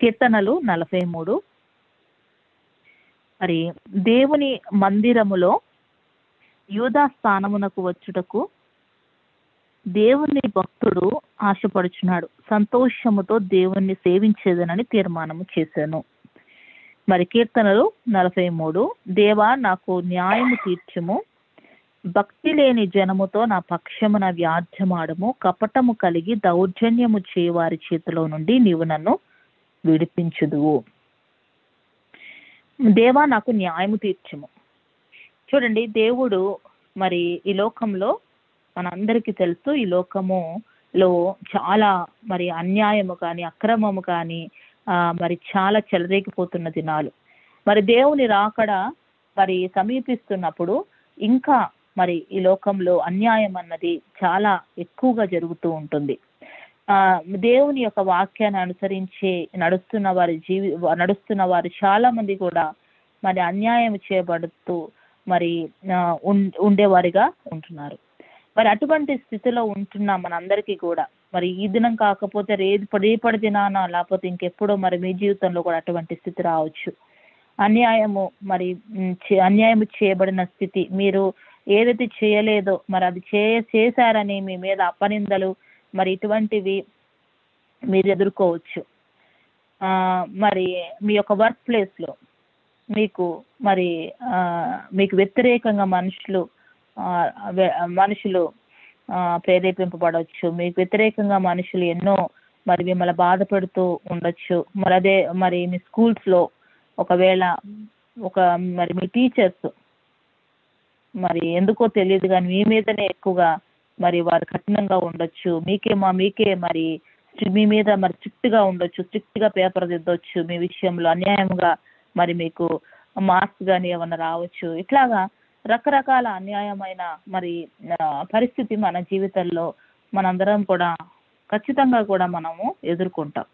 కీర్తనలు 43. మరి దేవుని మందిరములో యూదా స్థానమునకు వచ్చుటకు దేవుని భక్తుడు ఆశపడుచున్నాడు. సంతోషముతో దేవుణ్ణి సేవించేదనని తీర్మానము చేశాను. మరి కీర్తనలు 43. దేవా, నాకు న్యాయము తీర్చుము, భక్తి లేని జనముతో నా పక్షమున వ్యాజ్యమాడము. కపటము కలిగి దౌర్జన్యము చేయవారి చేతిలో నుండి నీవు నన్ను విడిపించుదువు. దేవా, నాకు న్యాయము తీర్చుము. చూడండి, దేవుడు మరి ఈ లోకంలో మనందరికీ తెలుసు, ఈ లోకములో చాలా మరి అన్యాయము కానీ అక్రమము కానీ మరి చాలా చెలరేగిపోతున్న దినాలు. మరి దేవుని రాకడ మరి సమీపిస్తున్నప్పుడు ఇంకా మరి ఈ లోకంలో అన్యాయం అన్నది చాలా ఎక్కువగా జరుగుతూ ఉంటుంది. దేవుని యొక్క వాక్యాన్ని అనుసరించి నడుస్తున్న వారు చాలా మంది కూడా మరి అన్యాయం చేయబడుతూ మరి ఉండేవారిగా ఉంటున్నారు. మరి అటువంటి స్థితిలో ఉంటున్న మనందరికీ కూడా మరి ఈ దినం కాకపోతే రేపటి దినాన లేకపోతే ఇంకెప్పుడో మరి మీ జీవితంలో కూడా అటువంటి స్థితి రావచ్చు. అన్యాయము చేయబడిన స్థితి, మీరు ఏదైతే చేయలేదో మరి అది చేశారని మీ మీద అపనిందలు మరి ఇటువంటివి మీరు ఎదుర్కోవచ్చు. మరి మీ యొక్క వర్క్ ప్లేస్లో మీకు వ్యతిరేకంగా మనుషులు ప్రేరేపింపబడవచ్చు. మీకు వ్యతిరేకంగా మనుషులు ఎన్నో మరి మిమ్మల్ని బాధ పెడుతూ ఉండొచ్చు. మరి అదే మరి మీ స్కూల్స్లో ఒకవేళ మరి మీ టీచర్స్ మరి ఎందుకో తెలియదు కానీ మీ మీదనే ఎక్కువగా మరి వారు కఠినంగా ఉండొచ్చు. మీకే మరి మీ మీద మరి స్ట్రిక్ట్గా ఉండొచ్చు, స్ట్రిక్ట్గా పేపర్ దిద్దొచ్చు. మీ విషయంలో అన్యాయంగా మరి మీకు మార్క్స్ కానీ ఏమన్నా రావచ్చు. ఇట్లాగా రకరకాల అన్యాయమైన మరి పరిస్థితి మన జీవితంలో మనందరం కూడా ఖచ్చితంగా కూడా మనము ఎదుర్కొంటాం.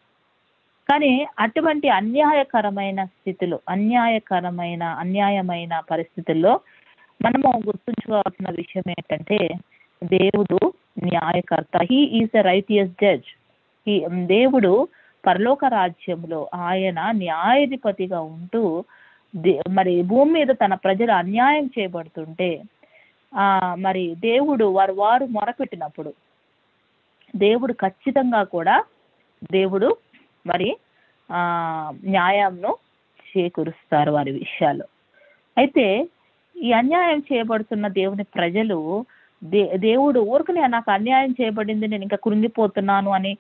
కానీ అటువంటి అన్యాయకరమైన స్థితిలో అన్యాయమైన పరిస్థితుల్లో మనము గుర్తుంచుకోవాల్సిన విషయం ఏంటంటే, దేవుడు న్యాయకర్త. He is a righteous judge. దేవుడు పరలోక రాజ్యంలో ఆయన న్యాయాధిపతిగా ఉంటూ మరి భూమి మీద తన ప్రజలు అన్యాయం చేయబడుతుంటే మరి దేవుడు వారు మొరపెట్టినప్పుడు దేవుడు ఖచ్చితంగా కూడా దేవుడు మరి న్యాయంను చేకూరుస్తారు వారి విషయాలు. అయితే ఈ అన్యాయం చేయబడుతున్న దేవుని ప్రజలు దేవుడు ఊరికనే నాకు అన్యాయం చేయబడింది, నేను ఇంకా కృంగిపోతున్నాను అని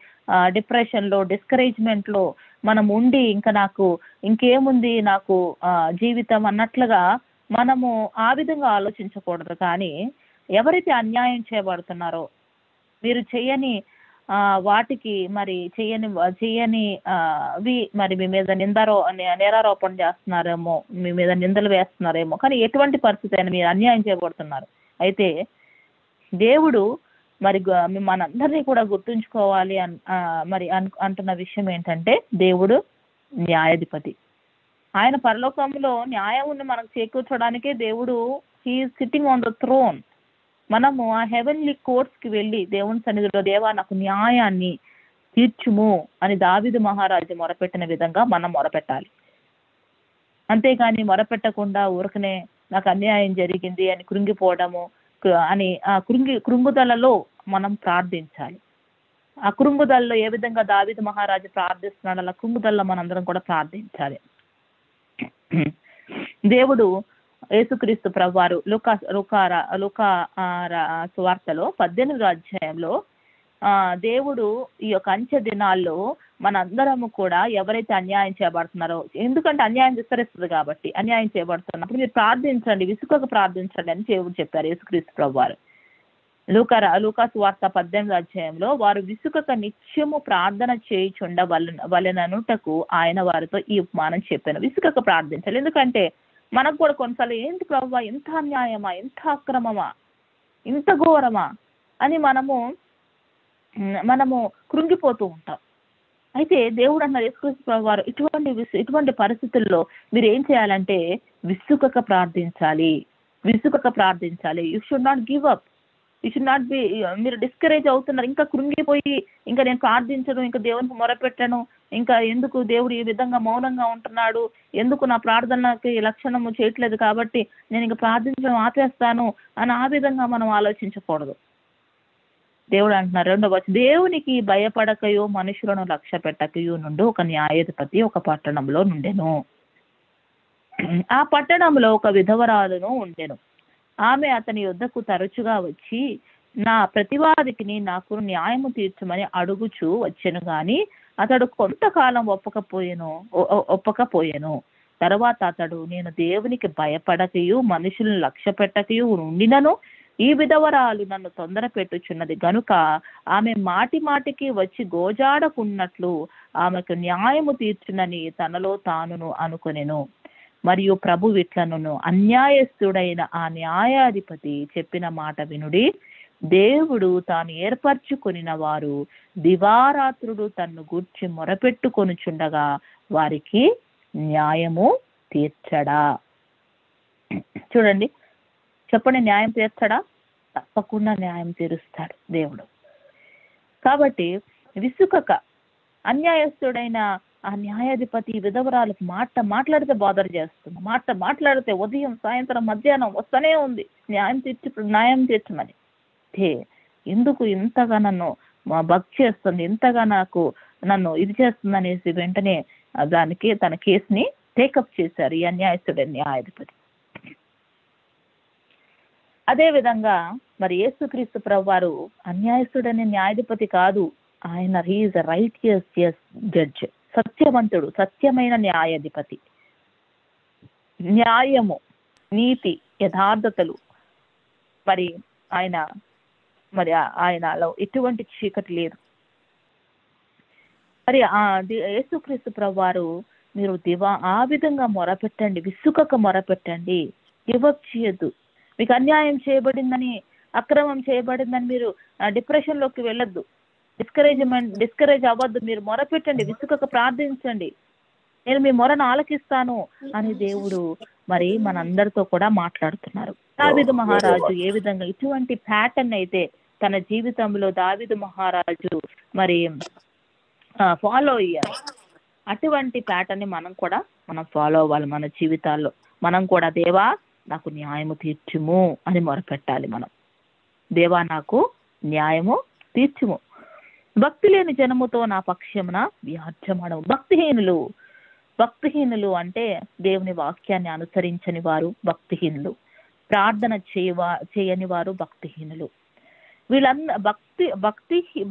డిప్రెషన్లో, డిస్కరేజ్మెంట్లో మనం ఉండి ఇంకా నాకు ఇంకేముంది నాకు జీవితం అన్నట్లుగా మనము ఆ విధంగా ఆలోచించకూడదు. కానీ ఎవరైతే అన్యాయం చేయబడుతున్నారో, మీరు చేయని వాటికి మరి చేయని మరి మీ మీద నేరారోపణ చేస్తున్నారేమో, మీ మీద నిందలు వేస్తున్నారేమో, కానీ ఎటువంటి పరిస్థితి అయినా మీరు అన్యాయం చేయబడుతున్నారు. అయితే దేవుడు మరి మనందరినీ కూడా గుర్తుంచుకోవాలి మరి అంటున్న విషయం ఏంటంటే, దేవుడు న్యాయాధిపతి. ఆయన పరలోకంలో న్యాయం మనకు చేకూర్చడానికే దేవుడు he is sitting on the throne. మనము ఆ హెవెన్లీ కోర్ట్స్కి వెళ్ళి దేవుని సన్నిధిలో, దేవా నాకు న్యాయాన్ని తీర్చుము అని దావీదు మహారాజు మొరపెట్టిన విధంగా మనం మొరపెట్టాలి. అంతేగాని మొరపెట్టకుండా ఊరకనే నాకు అన్యాయం జరిగింది అని కృంగిపోవడము అని కృంగుదలలో మనం ప్రార్థించాలి. ఆ కృంగుదలలో ఏ విధంగా దావీదు మహారాజు ప్రార్థిస్తున్నాడు, అలా కృంగుదలలో మనందరం కూడా ప్రార్థించాలి. దేవుడు యేసుక్రీస్తు ప్రభువారు లూకా సువార్తలో 18వ అధ్యాయంలో దేవుడు ఈ యొక్క అంచె దినాల్లో మనందరము కూడా ఎవరైతే అన్యాయం చేయబడుతున్నారో, ఎందుకంటే అన్యాయం విస్తరిస్తుంది కాబట్టి, అన్యాయం చేయబడుతున్నప్పుడు మీరు ప్రార్థించండి, విసుకకు ప్రార్థించండి అని దేవుడు చెప్పారు యేసుక్రీస్తు ప్రభువారు. లూకా సువార్త 18వ అధ్యాయంలో వారు విసుకక నిత్యము ప్రార్థన చేయుచుండ వలెననుటకు ఆయన వారితో ఈ ఉపమానం చెప్పాను. విసుకక ప్రార్థించాలి. ఎందుకంటే మనకు కూడా కొన్నిసార్లు ఏంటి ప్రభువా, ఎంత అన్యాయమా, ఎంత అక్రమమా, ఇంత ఘోరమా అని మనము కృంగిపోతూ ఉంటాం. అయితే దేవుడు అన్నారు యేసుక్రీస్తు ప్రభువారు ఇటువంటి పరిస్థితుల్లో మీరు ఏం చేయాలంటే విసుకక ప్రార్థించాలి. You should not give up. You should not be, మీరు డిస్కరేజ్ అవుతున్నారు, ఇంకా కృంగిపోయి ఇంకా నేను ప్రార్థించను, ఇంకా దేవునికి మొరపెట్టను, ఇంకా ఎందుకు దేవుడు ఈ విధంగా మౌనంగా ఉంటున్నాడు, ఎందుకు నా ప్రార్థనకి లక్షణము చేయట్లేదు కాబట్టి నేను ఇంకా ప్రార్థించడం ఆపేస్తాను అని ఆ విధంగా మనం ఆలోచించకూడదు. దేవుడు అంటున్నారు 2వ వచనం, దేవునికి భయపడకయో మనుషులను లక్ష్య పెట్టకయో నుండి ఒక న్యాయాధిపతి ఒక పట్టణంలో నుండెను. ఆ పట్టణంలో ఒక విధవరాలును ఉండెను. ఆమె అతని యొద్దకు తరచుగా వచ్చి నా ప్రతివాదికిని నాకు న్యాయము తీర్చమని అడుగుచూ వచ్చెను గాని అతడు కొంతకాలం ఒప్పకపోయెను. తర్వాత అతడు, నేను దేవునికి భయపడకయు మనుషులను లక్ష్య పెట్టకయు ఉండినను ఈ విధవరాలు నన్ను తొందర పెట్టుచున్నది గనుక ఆమె మాటి మాటికి వచ్చి గోజాడకున్నట్లు ఆమెకు న్యాయము తీర్చునని తనలో తానును అనుకొనెను. మరియు ప్రభు విట్లనును, అన్యాయస్తుడైన ఆ న్యాయాధిపతి చెప్పిన మాట వినుడి. దేవుడు తాను ఏర్పరచుకొనిన వారు దివారాత్రుడు తన్ను గూర్చి మొరపెట్టుకొనుచుండగా వారికి న్యాయము తీర్చడా? చూడండి, చెప్పండి, న్యాయం తీర్చడా? తప్పకుండా న్యాయం తీరుస్తాడు దేవుడు. కాబట్టి విసుకక, అన్యాయస్తుడైన ఆ న్యాయాధిపతి విధవరాలకు మాట్లాడితే బాధరు చేస్తుంది, మాట్లాడితే ఉదయం సాయంత్రం మధ్యాహ్నం వస్తూనే ఉంది న్యాయం తీర్చమని. ఎందుకు ఇంతగా నన్ను భక్తి చేస్తుంది, ఇంతగా నన్ను ఇది చేస్తుంది అనేసి వెంటనే దానికి తన కేసుని టేకప్ చేశారు ఈ అన్యాయస్తుడైన న్యాయాధిపతి. అదే విధంగా మరి యేసుక్రీస్తు ప్రభువారు అన్యాయస్తుడైన న్యాయాధిపతి కాదు, ఆయన హీఈస్ రైటియస్ జడ్జ్, సత్యవంతుడు, సత్యమైన న్యాయాధిపతి. న్యాయము, నీతి, యథార్థతలు మరి ఆయనలో ఎటువంటి చీకటి లేదు. మరి యేసుక్రీస్తు ప్రభువారు, మీరు ఆ విధంగా మొరపెట్టండి, విసుకక మొరపెట్టండి, గివప్ చేయొద్దు. మీకు అన్యాయం చేయబడిందని, అక్రమం చేయబడిందని మీరు డిప్రెషన్ లోకి వెళ్ళొద్దు, డిస్కరేజ్ అవ్వద్దు. మీరు మొరపెట్టండి, విసుకక ప్రార్థించండి, నేను మీ మొరను ఆలకిస్తాను అని దేవుడు మరి మనందరితో కూడా మాట్లాడుతున్నారు. దావీదు మహారాజు ఏ విధంగా ఇటువంటి ప్యాటర్న్ అయితే తన జీవితంలో దావీదు మహారాజు మరి ఫాలో అయ్యారు, అటువంటి ప్యాటర్న్ ని మనం ఫాలో అవ్వాలి మన జీవితాల్లో. మనం కూడా, దేవా నాకు న్యాయము తీర్చుము అని మొరపెట్టాలి. మనం, దేవా నాకు న్యాయము తీర్చుము. భక్తి లేని జనముతో నా పక్షమున వ్యాజ్యమాడము. భక్తిహీనులు అంటే దేవుని వాక్యాన్ని అనుసరించని వారు భక్తిహీనులు, ప్రార్థన చేయని వారు భక్తిహీనులు.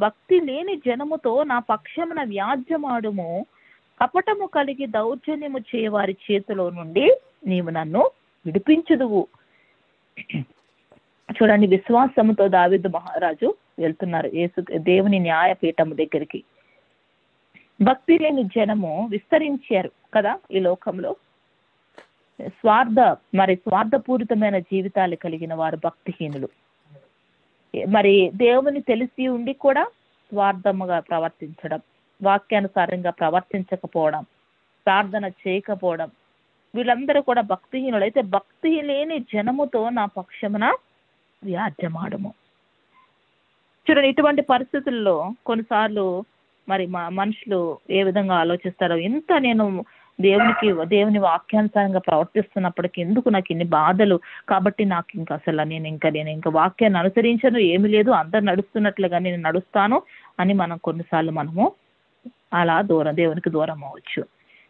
భక్తి లేని జనముతో నా పక్షమున వ్యాజ్యమాడుము. కపటము కలిగి దౌర్జన్యము చేయవారి చేతిలో నుండి నీవు నన్ను విడిపించుదువు. చూడండి, విశ్వాసముతో దావీదు మహారాజు వెళ్తున్నారు దేవుని న్యాయపీఠము దగ్గరికి. భక్తి లేని జనము విస్తరించారు కదా ఈ లోకంలో. స్వార్థపూరితమైన జీవితాలు కలిగిన వారు భక్తిహీనులు. మరి దేవుని తెలిసి ఉండి కూడా స్వార్థముగా ప్రవర్తించడం, వాక్యానుసారంగా ప్రవర్తించకపోవడం, ప్రార్థన చేయకపోవడం, వీళ్ళందరూ కూడా భక్తిహీనులు. అయితే భక్తి లేని జనముతో నా పక్షమున వ్యాజ్యమాడము. చూడండి, ఇటువంటి పరిస్థితుల్లో కొన్నిసార్లు మరి మనుషులు ఏ విధంగా ఆలోచిస్తారో, ఇంత నేను దేవుని వాక్యానుసారంగా ప్రవర్తిస్తున్నప్పటికీ ఎందుకు నాకు ఇన్ని బాధలు, కాబట్టి నాకు నేను ఇంకా వాక్యాన్ని అనుసరించను, ఏమీ లేదు, అందరు నడుస్తున్నట్లుగా నేను నడుస్తాను అని కొన్నిసార్లు మనము అలా దేవునికి దూరం అవ్వచ్చు.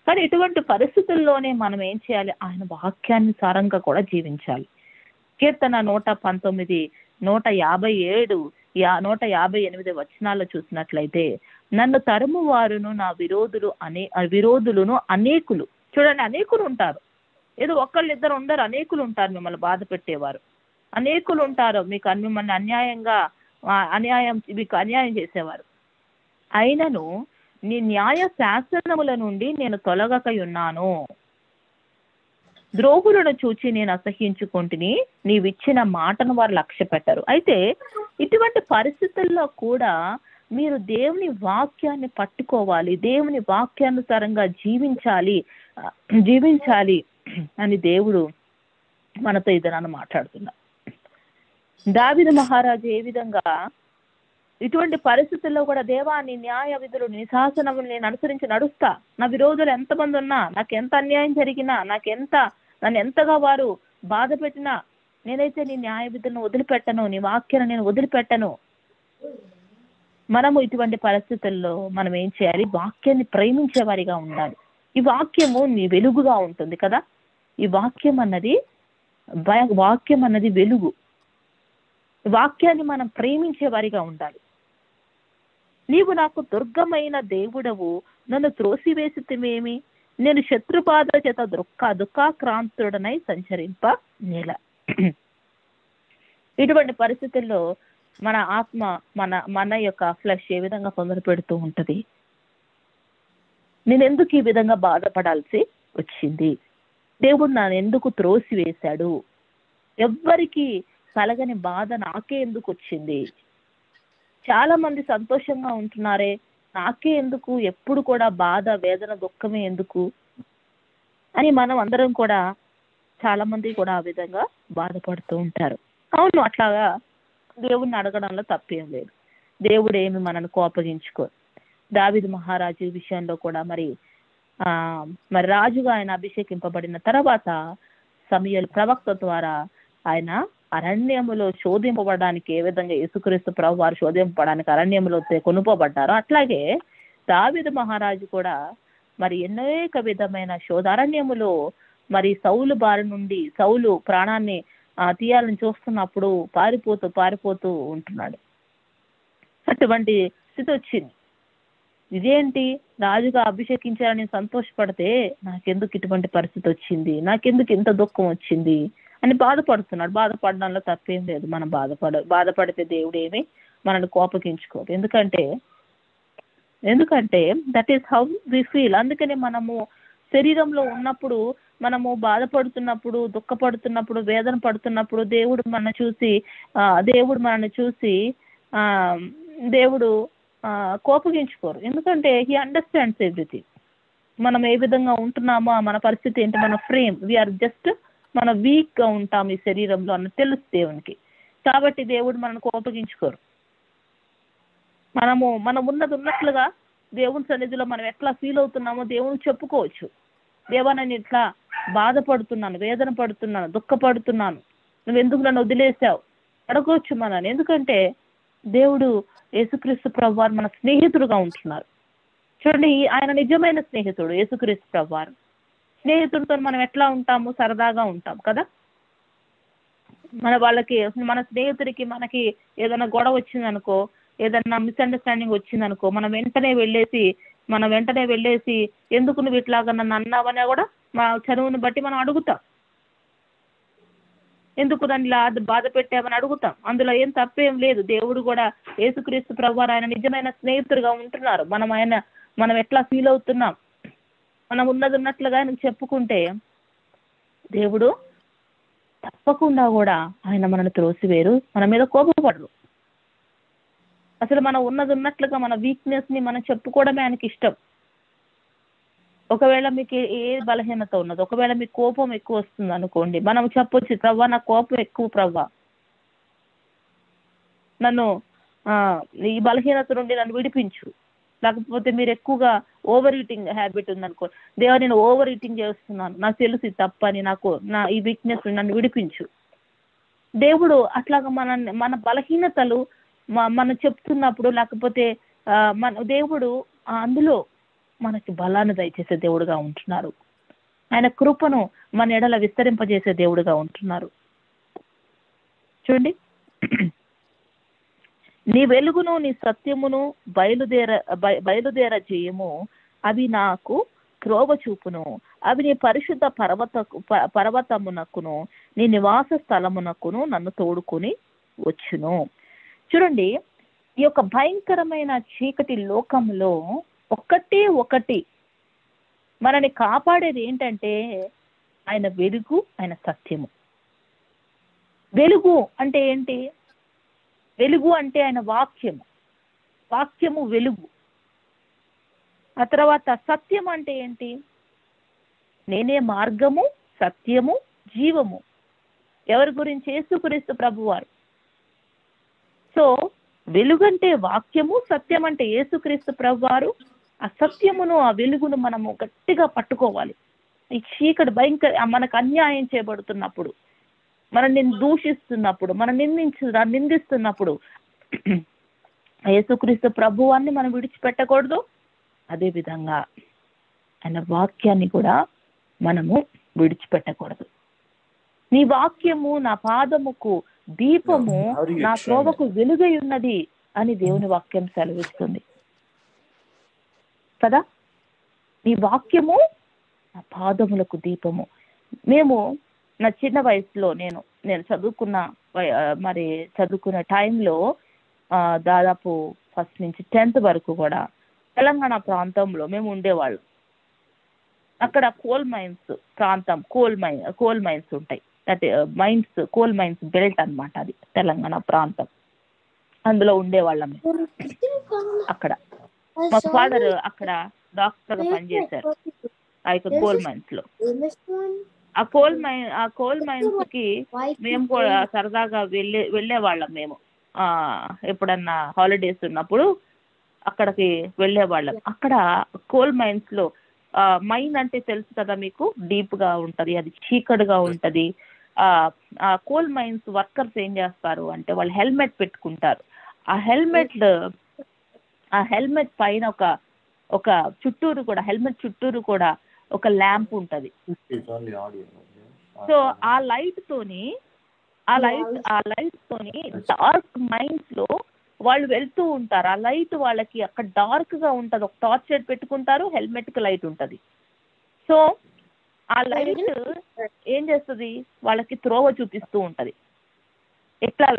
కానీ ఇటువంటి పరిస్థితుల్లోనే మనం ఏం చేయాలి? ఆయన వాక్యానుసారంగా కూడా జీవించాలి. కీర్తన 119, 157, 158 వచనాల్లో చూసినట్లయితే, నన్ను తరుము వారును నా విరోధులను అనేకులు. చూడండి, అనేకులు ఉంటారు, ఏదో ఒకళ్ళిద్దరు ఉండరు, అనేకులు ఉంటారు. మిమ్మల్ని బాధ పెట్టేవారు అనేకులు ఉంటారు, మిమ్మల్ని అన్యాయం చేసేవారు. అయినను నీ న్యాయ శాసనముల నుండి నేను తొలగకయున్నాను. ద్రోహులను చూచి నేను అసహ్యించుకుంటుని, నీవిచ్చిన మాటను వారు లక్ష్య పెట్టరు. అయితే ఇటువంటి పరిస్థితుల్లో కూడా మీరు దేవుని వాక్యాన్ని పట్టుకోవాలి, దేవుని వాక్యానుసారంగా జీవించాలి అని దేవుడు మనతో ఇదనని మాట్లాడుతున్నారు. దావీదు మహారాజు ఏ విధంగా ఇటువంటి పరిస్థితుల్లో కూడా దేవా నీ న్యాయ విధులు నీ శాసనములు నేను అనుసరించి నడుస్తా. నా విరోధులు ఎంతమంది ఉన్నా, నాకు ఎంత అన్యాయం జరిగినా, నన్ను ఎంతగా వారు బాధ పెట్టినా, నేనైతే నీ న్యాయ విధులను వదిలిపెట్టను, నీ వాక్యాన్ని నేను వదిలిపెట్టను. మనము ఇటువంటి పరిస్థితుల్లో మనం ఏం చేయాలి? వాక్యాన్ని ప్రేమించే వారిగా ఉండాలి. ఈ వాక్యము నీ వెలుగుగా ఉంటుంది కదా. ఈ వాక్యం అన్నది వెలుగు. వాక్యాన్ని మనం ప్రేమించే వారిగా ఉండాలి. నీవు నాకు దుర్గమైన దేవుడవు, నన్ను త్రోసివేసితివేమి, నేను శత్రుబాధ చేత దుఃఖాక్రాంతుడనై సంచరింప నేల. ఇటువంటి పరిస్థితుల్లో మన ఆత్మ మన యొక్క ఫ్లెష్ ఏ విధంగా తొందర పెడుతూ ఉంటది. నేను ఎందుకు ఈ విధంగా బాధపడాల్సి వచ్చింది? దేవుడు నన్ను ఎందుకు త్రోసివేశాడు? ఎవ్వరికి కలగని బాధ నాకే ఎందుకు వచ్చింది? చాలా మంది సంతోషంగా ఉంటున్నారే, నాకే ఎందుకు ఎప్పుడు కూడా బాధ, వేదన, దుఃఖమే ఎందుకు అని మనం అందరం కూడా చాలా మంది కూడా ఆ విధంగా బాధపడుతూ ఉంటారు. అవును, అట్లాగా దేవుడిని అడగడంలో తప్పేం లేదు. దేవుడు ఏమి మనల్ని కోపగించుకోరు. దావీదు మహారాజు విషయంలో కూడా మరి రాజుగా ఆయన అభిషేకింపబడిన తర్వాత సమూయేలు ప్రవక్త ద్వారా ఆయన అరణ్యములో శోధింపబడడానికి ఏ విధంగా యేసుక్రీస్తు ప్రభు వారు శోధింపబడడానికి అరణ్యములో కొనుపోబడ్డారో అట్లాగే దావీదు మహారాజు కూడా మరి అనేక విధమైన అరణ్యములో మరి సౌలు బారి నుండి సౌలు ప్రాణాన్ని తీయాలని చూస్తున్నప్పుడు పారిపోతూ ఉంటున్నాడు. అటువంటి స్థితి వచ్చింది. ఇదేంటి, రాజుగా అభిషేకించాలని సంతోషపడితే నాకెందుకు ఇటువంటి పరిస్థితి వచ్చింది, నాకెందుకు ఇంత దుఃఖం వచ్చింది అని బాధపడుతున్నాడు. బాధపడడంలో తప్పేం లేదు. మనం బాధపడితే దేవుడు ఏమి మనల్ని కోపగించుకోదు. ఎందుకంటే that is how we feel. అందుకనే మనము శరీరంలో ఉన్నప్పుడు, మనము బాధపడుతున్నప్పుడు, దుఃఖపడుతున్నప్పుడు, వేదన పడుతున్నప్పుడు దేవుడు మనల్ని చూసి దేవుడు కోపగించుకోరు. ఎందుకంటే హీ అండర్స్టాండ్స్ ఎవ్రీథింగ్. మనం ఏ విధంగా ఉంటున్నామో, మన పరిస్థితి ఏంటి, మన ఫ్రేమ్, వీఆర్ జస్ట్ మన వీక్ గా ఉంటాం ఈ శరీరంలో అన్న తెలుసు దేవునికి. కాబట్టి దేవుడు మనల్ని కోపగించుకోరు. మనం ఉన్నట్లుగా దేవుని సన్నిధిలో మనం ఎట్లా ఫీల్ అవుతున్నామో దేవునికి చెప్పుకోవచ్చు. దేవా, నేను ఇట్లా బాధపడుతున్నాను, వేదన పడుతున్నాను, దుఃఖపడుతున్నాను, నువ్వెందుకు నన్ను వదిలేసావు అడగవచ్చు మనని. ఎందుకంటే దేవుడు యేసుక్రీస్తు ప్రభువారు మన స్నేహితుడుగా ఉంటున్నారు. చూడండి, ఆయన నిజమైన స్నేహితుడు యేసుక్రీస్తు ప్రభువారు. స్నేహితుడితో మనం ఎట్లా ఉంటాము? సరదాగా ఉంటాం కదా. మన స్నేహితుడికి మనకి ఏదైనా గొడవ వచ్చిందనుకో, ఏదన్నా మిస్అండర్స్టాండింగ్ వచ్చిందనుకో, మనం వెంటనే వెళ్ళేసి ఎందుకు నువ్వు ఇట్లాగా నన్ను అన్నావని కూడా మా చదువుని బట్టి మనం అడుగుతాం. ఎందుకు దాన్ని బాధ పెట్టామని అడుగుతాం. అందులో ఏం తప్పేం లేదు. దేవుడు కూడా యేసుక్రీస్తు ప్రభువారు ఆయన నిజమైన స్నేహితుడిగా ఉంటున్నారు. మనం ఎట్లా ఫీల్ అవుతున్నాం, మనం ఉన్నట్లుగా ఆయనకు చెప్పుకుంటే దేవుడు తప్పకుండా కూడా ఆయన మనల్ని త్రోసివేరు, మన మీద కోపపడరు. అసలు మనం ఉన్నట్లుగా మన వీక్నెస్ ని మనం చెప్పుకోవడమే ఆయనకి ఇష్టం. ఒకవేళ మీకు ఏ బలహీనత ఉన్నది, ఒకవేళ మీకు కోపం ఎక్కువ వస్తుంది అనుకోండి, మనం చెప్పొచ్చు, ప్రవ్వా నాకు కోపం ఎక్కువ ప్రవ్వా, నన్ను ఈ బలహీనత నుండి నన్ను విడిపించు. లేకపోతే మీరు ఎక్కువగా ఓవర్ ఈటింగ్ హ్యాబిట్ ఉందనుకో, దేవా నేను ఓవర్ ఈటింగ్ చేస్తున్నాను, నాకు తెలుసు తప్పని, నా ఈ వీక్నెస్ నన్ను విడిపించు. దేవుడు అట్లాగా మన బలహీనతలు మనం చెప్తున్నప్పుడు, లేకపోతే దేవుడు అందులో మనకి బలాన్ని దయచేసే దేవుడుగా ఉంటున్నారు. ఆయన కృపను మన ఎడల విస్తరింపజేసే దేవుడుగా ఉంటున్నారు. చూడండి, నీ వెలుగును నీ సత్యమును బయలుదేర చేయము, అవి నాకు త్రోవ చూపును, అవి నీ పరిశుద్ధ పర్వతమునకును నీ నివాస స్థలమునకును నన్ను తోడుకొని వచ్చును. చూడండి, ఈ యొక్క భయంకరమైన చీకటి లోకంలో ఒకటి మనని కాపాడేది ఏంటంటే ఆయన వెలుగు, ఆయన సత్యము. వెలుగు అంటే ఏంటి? వెలుగు అంటే ఆయన వాక్యము వెలుగు. ఆ తర్వాత సత్యం అంటే ఏంటి? నేనే మార్గము, సత్యము, జీవము. ఎవరి గురించి? యేసుక్రీస్తు ప్రభువారు. సో వెలుగంటే వాక్యము, సత్యం అంటే యేసుక్రీస్తు ప్రభువారు. ఆ సత్యమును, ఆ వెలుగును మనము గట్టిగా పట్టుకోవాలి. ఈ చీకటి మనకు అన్యాయం చేయబడుతున్నప్పుడు, మనల్ని దూషిస్తున్నప్పుడు, మనం నిందిస్తున్నప్పుడు యేసుక్రీస్తు ప్రభువాన్ని మనం విడిచిపెట్టకూడదు. అదే విధంగా ఆయన వాక్యాన్ని కూడా మనము విడిచిపెట్టకూడదు. నీ వాక్యము నా పాదముకు దీపము, నా త్రోవకు వెలుగై ఉన్నది అని దేవుని వాక్యం సెలవిస్తుంది కదా. నీ వాక్యము నా పాదములకు దీపము. మేము నా చిన్న వయసులో నేను చదువుకున్న టైంలో దాదాపు ఫస్ట్ నుంచి 10th వరకు కూడా తెలంగాణ ప్రాంతంలో మేము ఉండేవాళ్ళం. అక్కడ కోల్ మైన్స్ ఉంటాయి. అంటే కోల్ మైన్స్ బెల్ట్ అన్నమాట, అది తెలంగాణ ప్రాంతం. అందులో ఉండేవాళ్ళం అక్కడ. మా ఫాదర్ అక్కడ డాక్టర్ గా పనిచేశారు ఆ యొక్క కోల్ మైన్స్ లో. ఆ కోల్ మైన్స్ కి మేము కూడా సరదాగా వెళ్ళేవాళ్ళం. మేము ఎప్పుడన్నా హాలిడేస్ ఉన్నప్పుడు అక్కడికి వెళ్ళేవాళ్ళం. అక్కడ కోల్ మైన్స్ లో మైన్ అంటే తెలుసు కదా మీకు, డీప్ గా ఉంటది, అది చీకటిగా ఉంటది. ఆ కోల్ మైన్స్ వర్కర్స్ ఏం చేస్తారు అంటే వాళ్ళు హెల్మెట్ పెట్టుకుంటారు. ఆ హెల్మెట్ పైన ఒక హెల్మెట్ చుట్టూరు కూడా ఒక ల్యాంప్ ఉంటది. సో ఆ లైట్ తోని డార్క్ మైన్స్ లో వాళ్ళు వెళ్తూ ఉంటారు. ఆ లైట్ వాళ్ళకి అక్కడ డార్క్ గా ఉంటది. ఒక టార్చ్ లైట్ పెట్టుకుంటారు, హెల్మెట్ కి లైట్ ఉంటది. సో ఆ లైట్ ఏం చేస్తుంది, వాళ్ళకి త్రోవ చూపిస్తూ ఉంటది.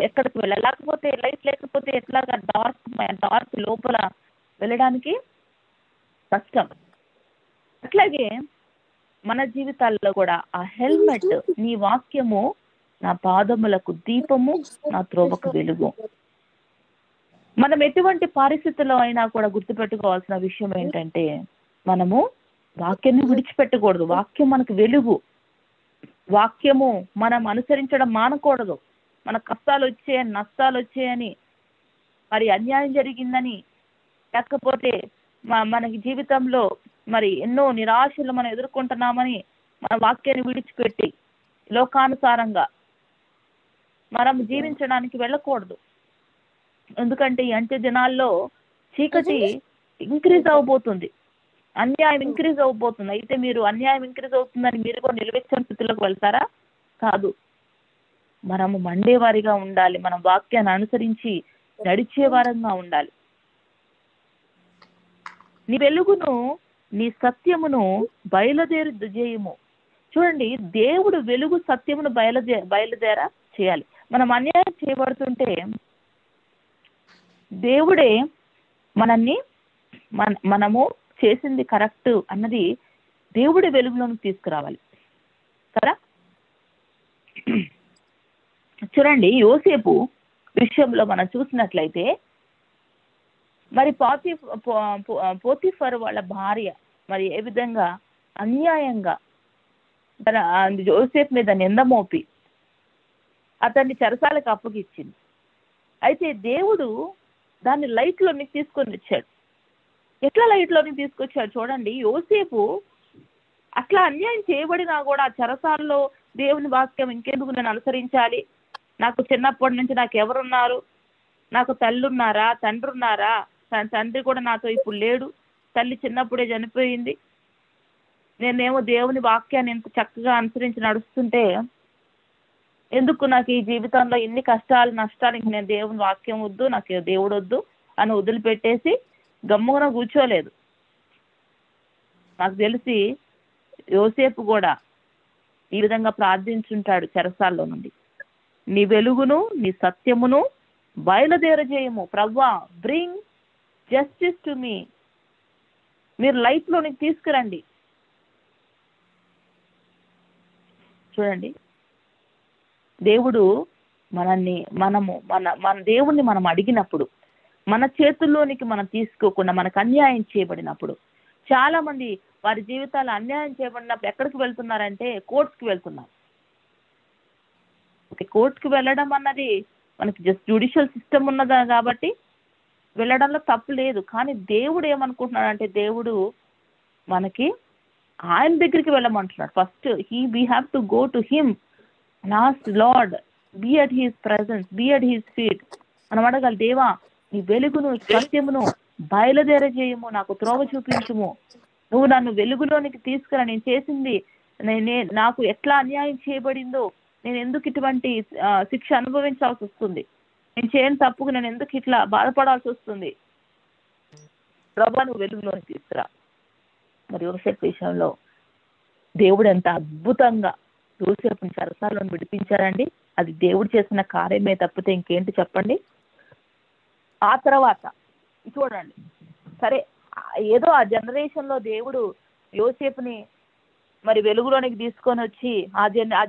ఎక్కడికి వెళ్ళలేకపోతే, లైట్ లేకపోతే ఎట్లాగా డార్క్ లోపల వెళ్ళడానికి కష్టం. అట్లాగే మన జీవితాల్లో కూడా ఆ హెల్మెట్, నీ వాక్యము నా పాదములకు దీపము, నా త్రోవకు వెలుగు. మనం ఎటువంటి పరిస్థితుల్లో అయినా కూడా గుర్తుపెట్టుకోవాల్సిన విషయం ఏంటంటే, మనము వాక్యాన్ని విడిచిపెట్టకూడదు. వాక్యం మనకు వెలుగు. వాక్యము మనం అనుసరించడం మానకూడదు. మన కష్టాలు వచ్చాయని, నష్టాలు వచ్చాయని, మరి అన్యాయం జరిగిందని, లేకపోతే మనకి జీవితంలో మరి ఎన్నో నిరాశలు మనం ఎదుర్కొంటున్నామని మన వాక్యాన్ని విడిచిపెట్టి లోకానుసారంగా మనం జీవించడానికి వెళ్ళకూడదు. ఎందుకంటే ఈ అంత్య దినాల్లో చీకటి ఇంక్రీజ్ అవబోతుంది, అన్యాయం ఇంక్రీజ్ అవబోతుంది. అయితే మీరు అన్యాయం ఇంక్రీజ్ అవుతుందని మీరు కూడా నిలవెచ్చని స్థితిలోకి వెళ్తారా? కాదు. మనము మండేవారిగా ఉండాలి. మనం వాక్యాన్ని అనుసరించి నడిచే వారంగా ఉండాలి. నీ వెలుగును, నీ సత్యమును బయలుదేరజేయము. చూడండి, దేవుడు వెలుగు సత్యమును బయలుదేర చేయాలి. మనం అన్యాయం చేయబడుతుంటే దేవుడే మనము చేసింది కరెక్ట్ అన్నది దేవుడి వెలుగులోకి తీసుకురావాలి కదా. చూడండి, యోసేపు విషయంలో మనం చూసినట్లయితే, మరి పోతిఫర్ వాళ్ళ భార్య మరి ఏ విధంగా అన్యాయంగా యోసేపు మీద నింద మోపి అతన్ని చెరసాలకు అప్పగిచ్చింది. అయితే దేవుడు దాన్ని లైట్లోనికి తీసుకొని వచ్చాడు. ఎట్లా లైట్లోనికి తీసుకొచ్చాడు చూడండి. యోసేపు అట్లా అన్యాయం చేయబడినా కూడా ఆ చెరసాల్లో దేవుని వాక్యం ఇంకెందుకు నేను అనుసరించాలి, నాకు చిన్నప్పటి నుంచి నాకు ఎవరున్నారు, నాకు తల్లున్నారా, తండ్రి ఉన్నారా, తండ్రి కూడా నాతో ఇప్పుడు లేడు, తల్లి చిన్నప్పుడే చనిపోయింది, నేనేమో దేవుని వాక్యాన్ని ఎంత చక్కగా అనుసరించి నడుస్తుంటే ఎందుకు నాకు ఈ జీవితంలో ఇన్ని కష్టాలు నష్టాలు, ఇంక నేను దేవుని వాక్యం వద్దు, నాకు దేవుడు వద్దు అని వదిలిపెట్టేసి గమ్మున కూర్చోలేదు. నాకు తెలిసి యోసేపు కూడా ఈ విధంగా ప్రార్థించుంటాడు చెరసాల్లో నుండి, నీ వెలుగును, నీ సత్యమును బయలుదేరజేయము. ప్రభువా, బ్రింగ్ జస్టిస్ టు మీ. మీరు లైట్లోనికి తీసుకురండి. చూడండి, దేవుడు మన దేవుణ్ణి మనం అడిగినప్పుడు, మన చేతుల్లోనికి మనం తీసుకోకుండా మనకు అన్యాయం చేయబడినప్పుడు, చాలా మంది వారి జీవితాలు అన్యాయం చేయబడినప్పుడు ఎక్కడికి వెళ్తున్నారంటే కోర్టుకి వెళ్తున్నారు. కోర్టుకి వెళ్ళడం అన్నది మనకి జస్ట్ జ్యుడిషియల్ సిస్టమ్ ఉన్నదా కాబట్టి వెళ్ళడంలో తప్పు లేదు. కానీ దేవుడు ఏమనుకుంటున్నాడు అంటే, దేవుడు మనకి ఆయన దగ్గరికి వెళ్ళమంటున్నాడు. First we have to go to him, last lord, be at his presence, be at his feet. మనం అడగాలి, దేవా నీ వెలుగును సత్యమును బయలుదేరజేయము, నాకు త్రోవ చూపించుము, నువ్వు నన్ను వెలుగులోనికి తీసుకురా, నేను చేసింది నాకు ఎట్లా అన్యాయం చేయబడిందో, నేను ఎందుకు ఇటువంటి శిక్ష అనుభవించాల్సి వస్తుంది, నేను చేయని తప్పుకు నేను ఎందుకు ఇట్లా బాధపడాల్సి వస్తుంది, ప్రభా నువ్వు వెలుగులోనికి తీసుకురా. మరి యోసేపు విషయంలో దేవుడు ఎంత అద్భుతంగా యోసేపుని చెరసాలలో విడిపించారండి. అది దేవుడు చేసిన కార్యమే తప్పితే ఇంకేంటి చెప్పండి. ఆ తర్వాత చూడండి, సరే ఏదో ఆ జనరేషన్ లో దేవుడు యోసేపుని మరి వెలుగులోనికి తీసుకొని వచ్చి ఆ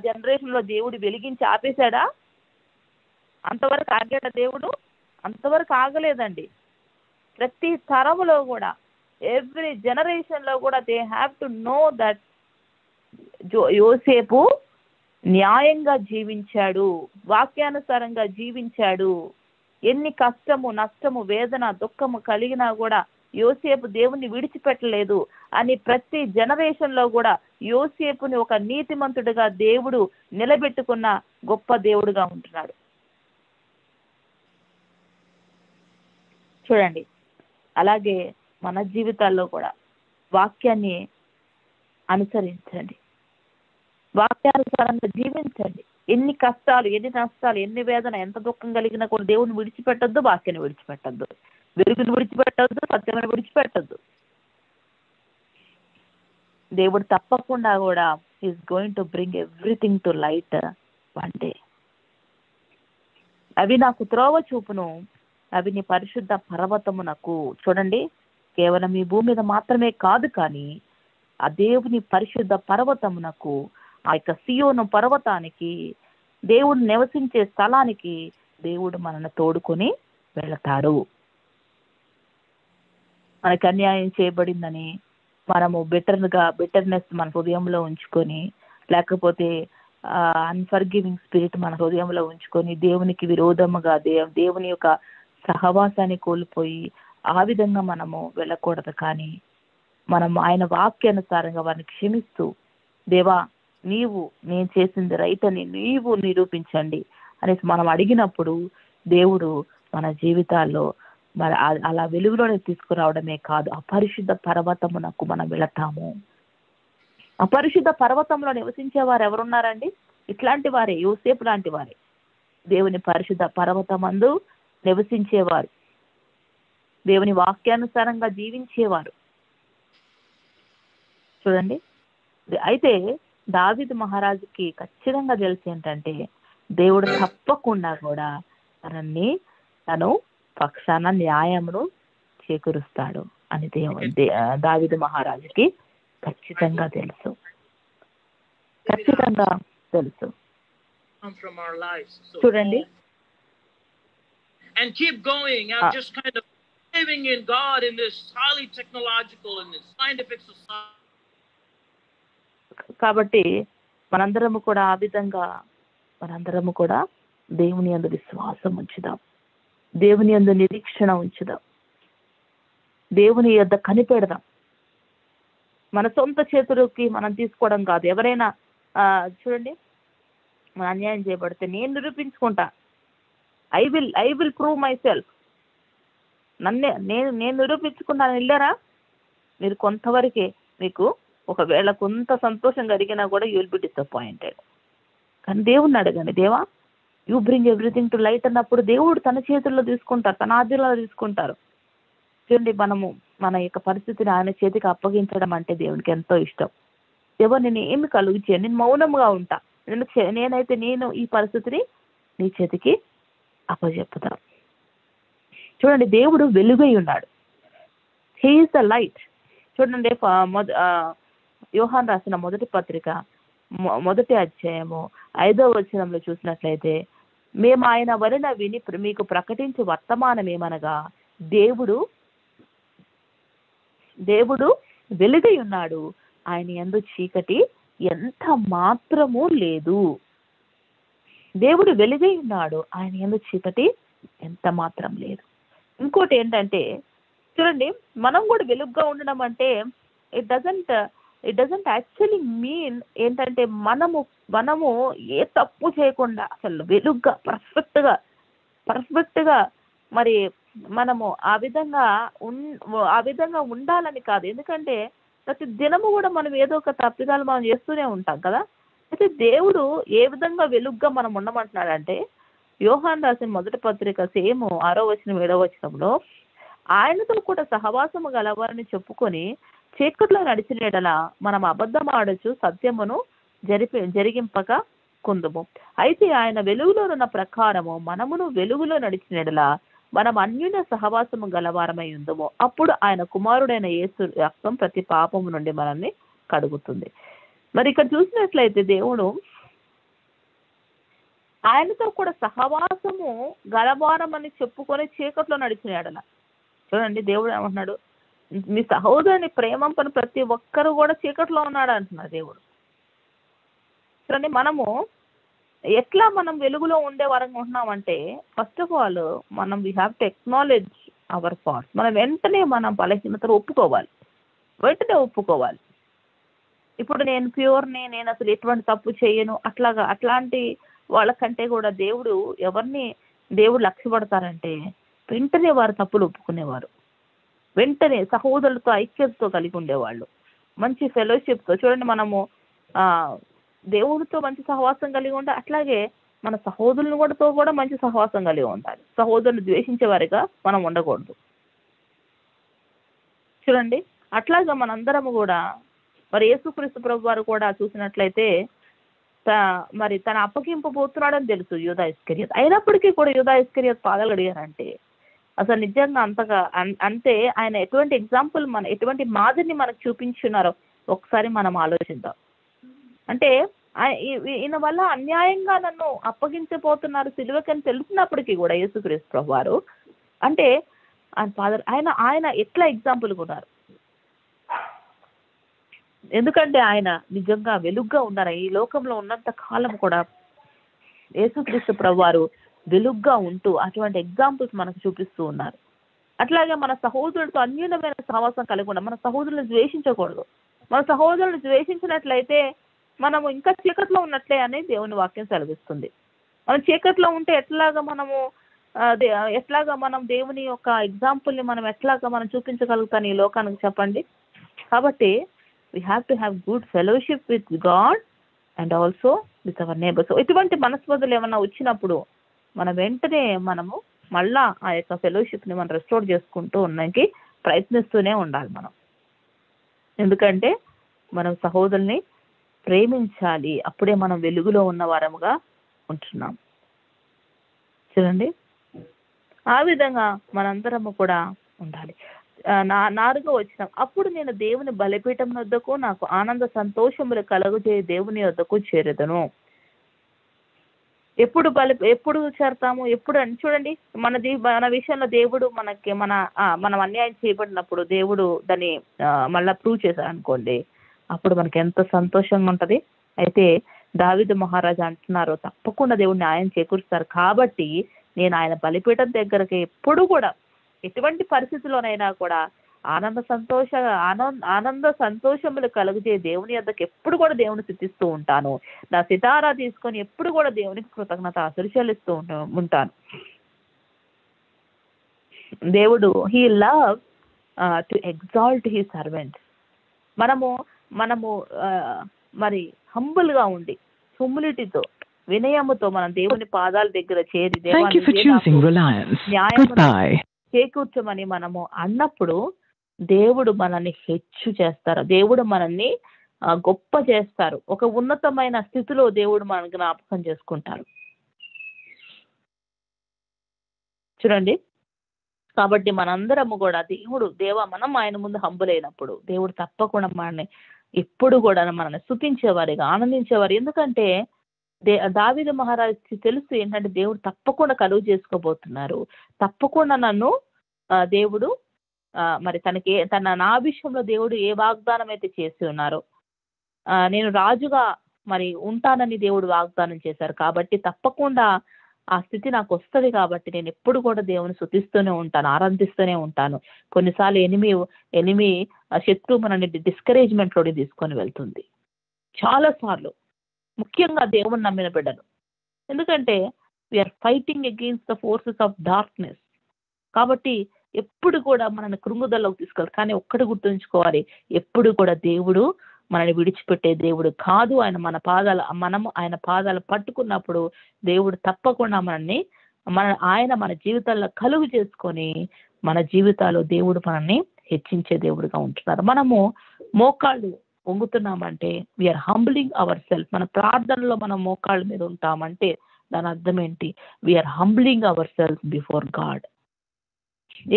జనరేషన్ లో దేవుడు వెలిగించి ఆపేశాడా? అంతవరకు ఆగాడా దేవుడు? అంతవరకు ఆగలేదండి. ప్రతి తరములో కూడా, ఎవ్రీ జనరేషన్ లో కూడా they have to know that యోసేపు న్యాయంగా జీవించాడు, వాక్యానుసారంగా జీవించాడు. ఎన్ని కష్టము, నష్టము, వేదన, దుఃఖము కలిగినా కూడా యోసేపు దేవుణ్ణి విడిచిపెట్టలేదు అని ప్రతి జనరేషన్ లో కూడా యోసేపుని ఒక నీతిమంతుడిగా దేవుడు నిలబెట్టుకున్న గొప్ప దేవుడుగా ఉంటున్నాడు. చూడండి, అలాగే మన జీవితాల్లో కూడా వాక్యాన్ని అనుసరించండి, వాక్యానుసారంగా జీవించండి. ఎన్ని కష్టాలు, ఎన్ని నష్టాలు, ఎన్ని వేదన, ఎంత దుఃఖం కలిగినా కూడా దేవుని విడిచిపెట్టద్దు, వాక్యాన్ని విడిచిపెట్టద్దు, వెలుగుని విడిచిపెట్టద్దు, సత్యమని విడిచిపెట్టద్దు. దేవుడు తప్పకుండా కూడా is going to bring everything to light one day. అవి నాకు త్రోవ చూపును, అవి నీ పరిశుద్ధ పర్వతమునకు. చూడండి, కేవలం ఈ భూమి మీద మాత్రమే కాదు, కానీ ఆ దేవుని పరిశుద్ధ పర్వతమునకు, ఆ యొక్క సియోను పర్వతానికి, దేవుడు నివసించే స్థలానికి దేవుడు మనల్ని తోడుకొని వెళతాడు. మనకి అన్యాయం చేయబడిందని మనము బిటర్నెస్ మన హృదయంలో ఉంచుకొని, లేకపోతే అన్ఫర్గివింగ్ స్పిరిట్ మన హృదయంలో ఉంచుకొని దేవునికి విరోధముగా దేవుని యొక్క సహవాసాన్ని కోల్పోయి ఆ విధంగా మనము వెళ్ళకూడదు. కానీ మనం ఆయన వాక్యానుసారంగా వారిని క్షమిస్తూ, దేవా నేను చేసింది రైట్ అని నీవు నిరూపించండి అనేసి మనం అడిగినప్పుడు దేవుడు మన జీవితాల్లో మరి అలా వెలుగులోనే తీసుకురావడమే కాదు, అపరిశుద్ధ పర్వతమునకు మనం వెళతాము. అపరిశుద్ధ పర్వతంలో నివసించే వారు ఎవరున్నారండి? ఇట్లాంటి వారే, యోసేపు లాంటి వారే, దేవుని పరిశుద్ధ పర్వతమందు నివసించేవారు, దేవుని వాక్యానుసారంగా జీవించేవారు. చూడండి, అయితే దావీదు మహారాజుకి ఖచ్చితంగా తెలిసి ఏంటంటే, దేవుడు తప్పకుండా కూడా తను పక్షాన న్యాయమును చేకూరుస్తాడు అని దావీదు మహారాజుకి ఖచ్చితంగా తెలుసు. చూడండి, and keep going. I'm just kind of living in God in this highly technological and this scientific society. కాబట్టి మనందరము కూడా ఆ విధంగా దేవుని యందు విశ్వాసం ఉంచుదాం, దేవుని యందు నిరీక్షణ ఉంచుదాం, దేవుని యొద్ద కనిపెడదాం. మన సొంత చేతులకి మనం తీసుకోవడం కాదు. ఎవరైనా చూడండి, మన అన్యాయం చేయబడితే నేను నిరూపించుకుంటా, I will prove myself, నేను నిరూపించుకున్నాను. వెళ్ళారా మీరు? కొంతవరకే మీకు ఒకవేళ కొంత సంతోషం కలిగినా కూడా యూ విల్ బి డిసప్పాయింటెడ్. కానీ దేవుణ్ణి అడగండి, దేవా you bring everything to light అన్నప్పుడు దేవుడు తన చేతుల్లో తీసుకుంటారు, తన ఆధ్వర్యంలో తీసుకుంటారు. చూడండి, మన యొక్క పరిస్థితిని ఆయన చేతికి అప్పగించడం అంటే దేవునికి ఎంతో ఇష్టం. దేవా నేను ఏమి కలుగు చేయను, నేను మౌనంగా ఉంటా, నేనైతే ఈ పరిస్థితిని నీ చేతికి అప్పచెప్పుతా. చూడండి, దేవుడు వెలుగై ఉన్నాడు, హీ ఈజ్ ద లైట్. చూడండి, యోహాను రాసిన మొదటి పత్రిక 1వ అధ్యాయము 5వ వచనంలో చూసినట్లయితే, మేము ఆయన వలన విని మీకు ప్రకటించే వర్తమానం ఏమనగా, దేవుడు వెలుగై ఉన్నాడు, ఆయన యందు చీకటి ఎంత మాత్రము లేదు. దేవుడు వెలుగై ఉన్నాడు, ఆయన యందు చీకటి ఎంత మాత్రం లేదు. ఇంకోటి ఏంటంటే చూడండి, మనం కూడా వెలుగుగా ఉండడం అంటే ఇట్ డజంట్ యాక్చువల్లీ మీన్ ఏంటంటే మనము ఏ తప్పు చేయకుండా అసలు వెలుగ్గా పర్ఫెక్ట్గా మరి మనము ఆ విధంగా ఉండాలని కాదు. ఎందుకంటే ప్రతి దినము కూడా మనం ఏదో ఒక తప్పిదాలు మనం చేస్తూనే ఉంటాం కదా. అయితే దేవుడు ఏ విధంగా వెలుగ్గా మనం ఉండమంటున్నాడంటే, యోహాను రాసిన మొదటి పత్రిక 6:7 ఆయనతో కూడా సహవాసము గలవారని చెప్పుకొని చీకట్లో నడిచిన యెడల మనం అబద్ధం ఆడొచ్చు, సత్యమును జరిగింపక కుందుము. అయితే ఆయన వెలుగులోనున్న ప్రకారము మనమును వెలుగులో నడిచిన యెడల మనం అన్యున సహవాసము గలవారమై ఉందము. అప్పుడు ఆయన కుమారుడైన యేసు రక్తం ప్రతి పాపము నుండి మనల్ని కడుగుతుంది. మరి ఇక్కడ చూసినట్లయితే దేవుడు ఆయనతో కూడా సహవాసము గలవారమని చెప్పుకొని చీకట్లో నడిచిన యెడల, చూడండి దేవుడు ఏమంటున్నాడు, మీ సహోదరుని ప్రేమంపని ప్రతి ఒక్కరు కూడా చీకట్లో ఉన్నాడు అంటున్నాడు దేవుడు. చూడండి, ఎట్లా మనం వెలుగులో ఉండే వరంగా ఉంటున్నామంటే, first of all we have to acknowledge our faults. మనం వెంటనే మనం బలహీనతను ఒప్పుకోవాలి. ఇప్పుడు నేను ప్యూర్ని, నేను అసలు ఎటువంటి తప్పు చేయను, అట్లాంటి వాళ్ళకంటే కూడా ఎవరిని దేవుడు లక్ష్యపడతారంటే వెంటనే వారు తప్పులు ఒప్పుకునేవారు, వెంటనే సహోదరులతో ఐక్యతతో కలిగి ఉండేవాళ్ళు, మంచి ఫెలోషిప్తో. చూడండి, మనము దేవుడితో మంచి సహవాసం కలిగి ఉండాలి, అట్లాగే మన సహోదరులతో కూడా మంచి సహవాసం కలిగి ఉండాలి. సహోదరులు ద్వేషించే వారిగా మనం ఉండకూడదు. చూడండి, అట్లాగా మనందరము కూడా మరి యేసుక్రీస్తు ప్రభు వారు కూడా చూసినట్లయితే మరి తన అప్పగింపబోతున్నాడని తెలుసు యూదా ఇస్కరియోత్. అయినప్పటికీ కూడా యూదా ఇస్కరియోత్ పాదాలు అడిగారంటే అసలు నిజంగా అంటే ఆయన ఎటువంటి మాదిరిని మనకు చూపించున్నారో ఒకసారి మనం ఆలోచిద్దాం. అంటే ఈయన వల్ల అన్యాయంగా నన్ను అప్పగించబోతున్నారు సిలువకని తెలిసినప్పటికీ కూడా యేసుక్రీస్తు ప్రభు వారు అంటే ఆయన ఎట్లా ఎగ్జాంపుల్గా ఉన్నారు. ఎందుకంటే ఆయన నిజంగా వెలుగ్గా ఉన్నారు. ఈ లోకంలో ఉన్నంత కాలం కూడా యేసుక్రీస్తు ప్రభు వారు వెలుగ్గా ఉంటూ అటువంటి ఎగ్జాంపుల్స్ మనకు చూపిస్తూ ఉన్నారు. అట్లాగే మన సహోదరులతో అన్యూనమైన సహవాసం కలిగి ఉండాలి. మన సహోదరులను ద్వేషించకూడదు. మన సహోదరులను ద్వేషించినట్లయితే మనము ఇంకా చీకట్లో ఉన్నట్లే అని దేవుని వాక్యం సెలవిస్తుంది. మనం చీకట్లో ఉంటే ఎట్లాగా మనం దేవుని యొక్క ఎగ్జాంపుల్ని మనం చూపించగలుగుతాం ఈ లోకానికి, చెప్పండి. కాబట్టి we have to have good fellowship with God and also with our neighbors. So ఇటువంటి మనస్పర్ధలు ఏమన్నా వచ్చినప్పుడు మనం వెంటనే మళ్ళా ఆ యొక్క ఫెలోషిప్ని మనం రెస్టోర్ చేసుకుంటూ ఉండడానికి ప్రయత్నిస్తూనే ఉండాలి మనం. ఎందుకంటే మనం సహోదరుల్ని ప్రేమించాలి, అప్పుడే మనం వెలుగులో ఉన్న వారముగా ఉంటున్నాం. చూడండి, ఆ విధంగా మనందరము కూడా ఉండాలి. 4వ వచనం, అప్పుడు నేను దేవుని బలిపీఠం వద్దకు నాకు ఆనంద సంతోషములు కలుగజేయ దేవుని వద్దకు చేరెదను. ఎప్పుడు చేరతాము? చూడండి, మన విషయంలో దేవుడు మనం అన్యాయం చేయబడినప్పుడు దేవుడు దాన్ని మళ్ళా ప్రూవ్ చేశారు అనుకోండి, అప్పుడు మనకి ఎంత సంతోషంగా ఉంటది. అయితే దావీదు మహారాజు అంటున్నారు, తప్పకుండా దేవుడు న్యాయం చేకూరుస్తారు, కాబట్టి నేను ఆయన బలిపీఠం దగ్గరకి ఎప్పుడు కూడా ఎటువంటి పరిస్థితుల్లోనైనా కూడా ఆనంద సంతోషములు కలుగుజే దేవుని వద్దకు ఎప్పుడు కూడా దేవుని స్తుతిస్తూ ఉంటాను. నా సితారా తీసుకొని ఎప్పుడు కూడా దేవునికి కృతజ్ఞత ఆశలు చెల్లిస్తూ ఉంటాను. దేవుడు he love to exalt he servant. మనము మరి హంబుల్గా ఉండి హ్యూమిలిటీతో వినయముతో మనం దేవుని పాదాల దగ్గర చేరి చేకూర్చమని మనము అన్నప్పుడు దేవుడు మనల్ని హెచ్చు చేస్తారు, దేవుడు మనల్ని గొప్ప చేస్తారు, ఒక ఉన్నతమైన స్థితిలో దేవుడు మనకు జ్ఞాపకం చేసుకుంటారు. చూడండి, కాబట్టి మనందరము కూడా మనం ఆయన ముందు హంబులైనప్పుడు దేవుడు తప్పకుండా మనల్ని ఎప్పుడు కూడా మనల్ని స్తుతించేవారిగా ఆనందించేవారు. ఎందుకంటే దావీదు మహారాజుకి తెలుసు ఏంటంటే దేవుడు తప్పకుండా కలుగు చేసుకోబోతున్నారు, తప్పకుండా నన్ను దేవుడు మరి నా విషయంలో దేవుడు ఏ వాగ్దానం అయితే చేసి ఉన్నారో, నేను రాజుగా మరి ఉంటానని దేవుడు వాగ్దానం చేశారు. కాబట్టి తప్పకుండా ఆ స్థితి నాకు వస్తుంది. కాబట్టి నేను ఎప్పుడు కూడా దేవుని స్తుతిస్తూనే ఉంటాను, ఆరాధిస్తూనే ఉంటాను. కొన్నిసార్లు ఎనిమి శత్రువు మనల్ని డిస్కరేజ్మెంట్ లోకి తీసుకొని వెళ్తుంది చాలా సార్లు, ముఖ్యంగా దేవుని నమ్మిన బిడ్డలు. ఎందుకంటే we are fighting against the forces of darkness. కాబట్టి ఎప్పుడు కూడా మనల్ని కృంగుదల్లోకి తీసుకెళ్తారు. కానీ ఒక్కటి గుర్తుంచుకోవాలి, ఎప్పుడు కూడా దేవుడు మనల్ని విడిచిపెట్టే దేవుడు కాదు. మనము ఆయన పాదాలు పట్టుకున్నప్పుడు దేవుడు తప్పకుండా ఆయన మన జీవితాల్లో కలుగు చేసుకొని మన జీవితాల్లో దేవుడు మనల్ని హెచ్చించే దేవుడుగా ఉంటున్నారు. మనము మోకాళ్ళు వంగుతున్నామంటే వీఆర్ హంబ్లింగ్ అవర్ సెల్ఫ్. మన ప్రార్థనలో మనం మోకాళ్ళ మీద ఉంటామంటే దాని అర్థం ఏంటి? We are humbling our self before God.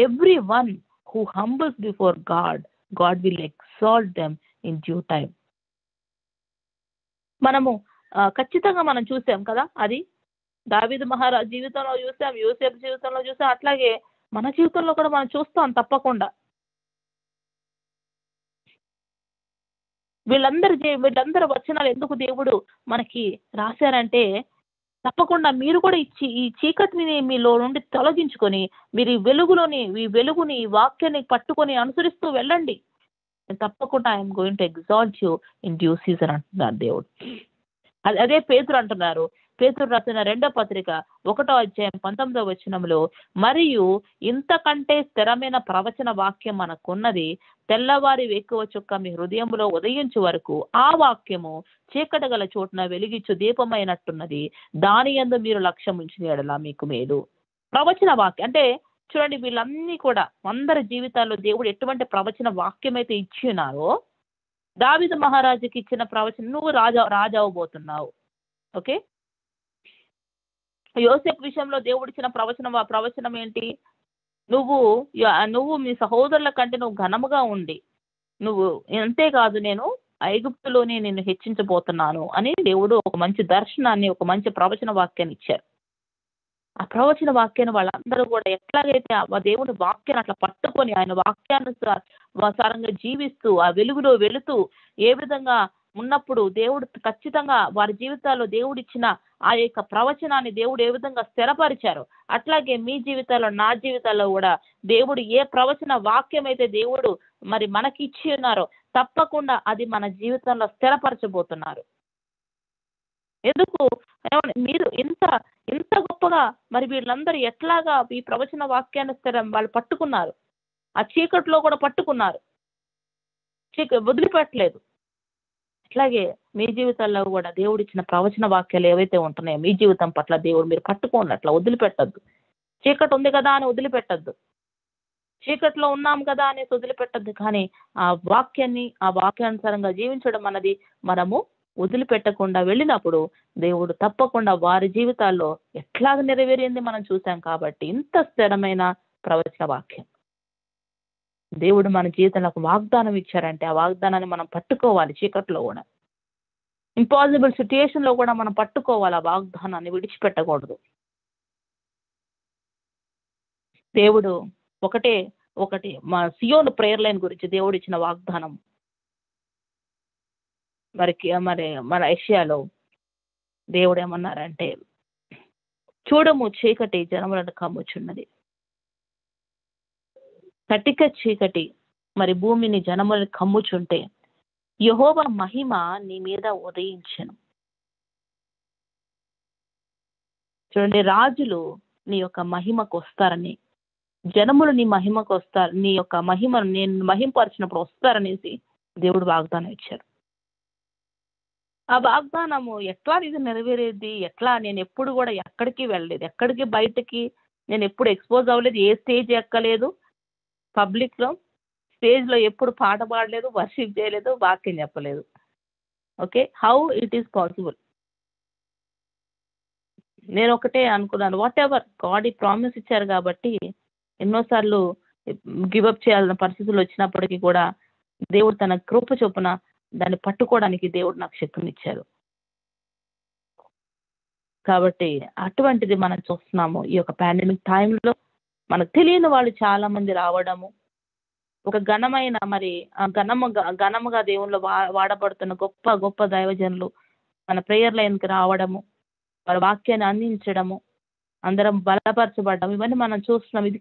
Everyone who humbles before God, God will exalt them in due time. మనము ఖచ్చితంగా మనం చూసాం కదా, అది దావీదు మహారాజు జీవితంలో చూసాం, యోసేపు జీవితంలో చూసాం, అట్లాగే మన జీవితంలో కూడా మనం చూస్తాం తప్పకుండా. వీళ్ళందరి వచనాలు ఎందుకు దేవుడు మనకి రాశారంటే, తప్పకుండా మీరు కూడా ఈ చీకటిని మీలో నుండి తొలగించుకొని మీరు ఈ వెలుగుని ఈ వాక్యాన్ని పట్టుకొని అనుసరిస్తూ వెళ్ళండి. తప్పకుండా I'm going to exalt you in due season అంటున్నారు దేవుడు. అదే పేతురు అంటున్నారు. పేతురు రాసిన 2వ పత్రిక 1వ అధ్యాయం 19వ వచనంలో, మరియు ఇంతకంటే స్థిరమైన ప్రవచన వాక్యం మనకున్నది, తెల్లవారి వేకువ చుక్క మీ హృదయంలో ఉదయించు వరకు ఆ వాక్యము చీకటి గల చోటున వెలిగించు దీపమైనట్టున్నది, దాని యందు మీరు లక్ష్యం ఉంచిన యెడల మీకు మేలు. ప్రవచన వాక్యం అంటే చూడండి, వీళ్ళన్నీ కూడా అందరి జీవితాల్లో దేవుడు ఎటువంటి ప్రవచన వాక్యం అయితే ఇచ్చి ఉన్నారో, దావీదు మహారాజుకి ఇచ్చిన ప్రవచనం, నువ్వు రాజు అవబోతున్నావు. ఓకే, యోసేపు విషయంలో దేవుడు ఇచ్చిన ప్రవచనం ఏంటి? నువ్వు మీ సహోదరుల కంటే నువ్వు ఘనముగా ఉండి, నువ్వు అంతేకాదు నేను ఐగుప్తులోనే నిన్ను హెచ్చించబోతున్నాను అని దేవుడు ఒక మంచి దర్శనాన్ని, ఒక మంచి ప్రవచన వాక్యాన్ని ఇచ్చారు. ఆ ప్రవచన వాక్యాన్ని వాళ్ళందరూ కూడా ఎట్లాగైతే ఆ దేవుని వాక్యాన్ని అట్లా పట్టుకొని ఆయన వాక్యానుసారంగా జీవిస్తూ ఆ వెలుగులో వెళుతూ ఏ విధంగా ఉన్నప్పుడు దేవుడు ఖచ్చితంగా వారి జీవితాల్లో దేవుడు ఇచ్చిన ఆ యొక్క ప్రవచనాన్ని దేవుడు ఏ విధంగా స్థిరపరిచారో, అట్లాగే మీ జీవితాల్లో, నా జీవితాల్లో కూడా దేవుడు ఏ ప్రవచన వాక్యం అయితే దేవుడు మరి మనకి ఇచ్చి ఉన్నారో తప్పకుండా అది మన జీవితంలో స్థిరపరచబోతున్నారు. ఎందుకు మీరు ఇంత గొప్పగా మరి వీళ్ళందరూ ఎట్లాగా ఈ ప్రవచన వాక్యాన్ని వాళ్ళు పట్టుకున్నారు, ఆ చీకట్లో కూడా పట్టుకున్నారు, వదిలిపెట్టలేదు. అట్లాగే మీ జీవితాల్లో కూడా దేవుడు ఇచ్చిన ప్రవచన వాక్యాలు ఏవైతే ఉంటున్నాయో మీ జీవితం పట్ల దేవుడు మీరు పట్టుకోండి, అట్లా వదిలిపెట్టద్దు. చీకటి ఉంది కదా అని వదిలిపెట్టద్దు, చీకట్లో ఉన్నాం కదా అనేసి వదిలిపెట్టద్దు. కానీ ఆ వాక్యానుసారంగా జీవించడం అన్నది మనము వదిలిపెట్టకుండా వెళ్ళినప్పుడు దేవుడు తప్పకుండా వారి జీవితాల్లో ఎట్లాగ నెరవేరింది మనం చూసాం. కాబట్టి ఇంత స్థిరమైన ప్రవచన వాక్యం దేవుడు మన జీవితంలో ఒక వాగ్దానం ఇచ్చారంటే ఆ వాగ్దానాన్ని మనం పట్టుకోవాలి. చీకట్లో కూడా, ఇంపాసిబుల్ సిచ్యుయేషన్ లో కూడా మనం పట్టుకోవాలి, ఆ వాగ్దానాన్ని విడిచిపెట్టకూడదు. దేవుడు ఒకటి మా సియోను ప్రేయర్ లైన్ గురించి దేవుడు ఇచ్చిన వాగ్దానం, మరి మన యెషయాలో దేవుడు ఏమన్నారంటే, చూడము చీకటి జనములను కమ్ముచున్నది, కటిక చీకటి మరి భూమిని జనములను కమ్ముచుంటే యెహోవా మహిమ నీ మీద ఉదయించెను. చూడండి, రాజులు నీ యొక్క మహిమకు వస్తారని, జనములు నీ మహిమకు వస్తారు, నీ యొక్క మహిమను నేను మహింపరిచినప్పుడు వస్తారనేసి దేవుడు వాగ్దానం ఇచ్చారు. ఆ వాగ్దానము ఎట్లా ఇది నెరవేరేది? ఎట్లా? నేను ఎప్పుడు కూడా ఎక్కడికి వెళ్ళలేదు, ఎక్కడికి బయటకి నేను ఎప్పుడు ఎక్స్పోజ్ అవ్వలేదు, ఏ స్టేజ్ ఎక్కలేదు, పబ్లిక్ లో స్టేజ్ లో ఎప్పుడు పాట పాడలేదు, వర్షిప్ చేయలేదు, వాక్యం చెప్పలేదు. Okay, how it is possible? నేను ఒకటే అనుకున్నాను, వాట్ ఎవర్ గాడ్ ఈ ప్రామిస్ ఇచ్చారు కాబట్టి ఎన్నోసార్లు గివప్ చేయాల్సిన పరిస్థితులు వచ్చినప్పటికీ కూడా దేవుడు తన కృప చొప్పున దాన్ని పట్టుకోవడానికి దేవుడు నాకు శక్తిని ఇచ్చారు. కాబట్టి అటువంటిది మనం చూస్తున్నాము. ఈ యొక్క పాండమిక్ టైంలో మనకు తెలియని వాళ్ళు చాలా మంది రావడము, ఒక ఘనముగా దేవుళ్ళు వాడబడుతున్న గొప్ప గొప్ప దైవజనులు మన ప్రేయర్ లైన్కి రావడము, వారి వాక్యాన్ని అందించడము, అందరం బలపరచబడడం, ఇవన్నీ మనం చూస్తున్నాం. ఇది